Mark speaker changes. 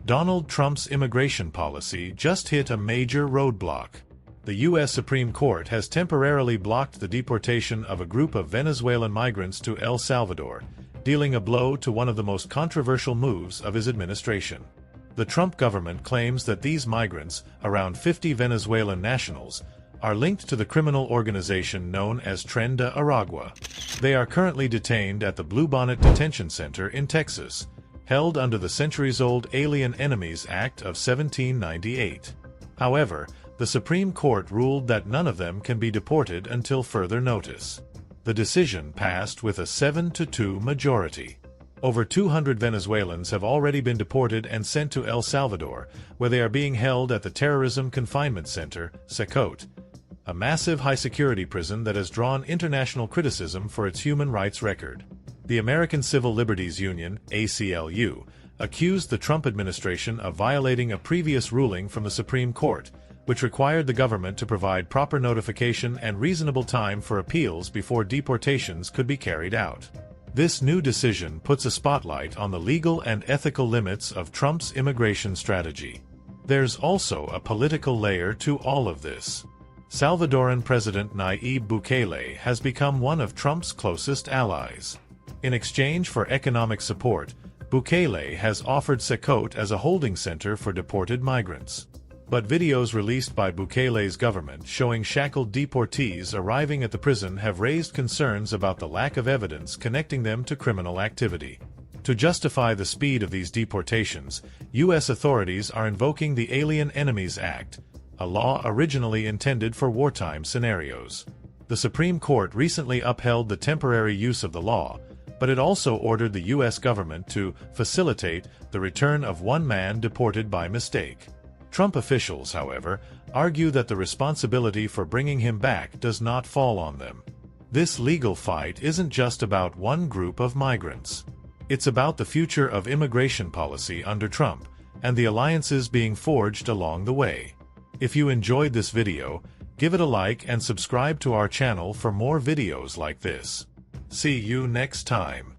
Speaker 1: Donald Trump's immigration policy just hit a major roadblock. The U.S. Supreme Court has temporarily blocked the deportation of a group of Venezuelan migrants to El Salvador, dealing a blow to one of the most controversial moves of his administration. The Trump government claims that these migrants, around 50 Venezuelan nationals, are linked to the criminal organization known as Tren de Aragua. They are currently detained at the Bluebonnet Detention Center in Texas, held under the centuries-old Alien Enemies Act of 1798. However, the Supreme Court ruled that none of them can be deported until further notice. The decision passed with a 7-2 majority. Over 200 Venezuelans have already been deported and sent to El Salvador, where they are being held at the Terrorism Confinement Center, CECOT, a massive high-security prison that has drawn international criticism for its human rights record. The American Civil Liberties Union, ACLU, accused the Trump administration of violating a previous ruling from the Supreme Court, which required the government to provide proper notification and reasonable time for appeals before deportations could be carried out. This new decision puts a spotlight on the legal and ethical limits of Trump's immigration strategy. There's also a political layer to all of this. Salvadoran President Nayib Bukele has become one of Trump's closest allies. In exchange for economic support, Bukele has offered CECOT as a holding center for deported migrants. But videos released by Bukele's government showing shackled deportees arriving at the prison have raised concerns about the lack of evidence connecting them to criminal activity. To justify the speed of these deportations, U.S. authorities are invoking the Alien Enemies Act, a law originally intended for wartime scenarios. The Supreme Court recently upheld the temporary use of the law, but it also ordered the U.S. government to facilitate the return of one man deported by mistake. Trump officials, however, argue that the responsibility for bringing him back does not fall on them. This legal fight isn't just about one group of migrants. It's about the future of immigration policy under Trump and the alliances being forged along the way. If you enjoyed this video, give it a like and subscribe to our channel for more videos like this. See you next time.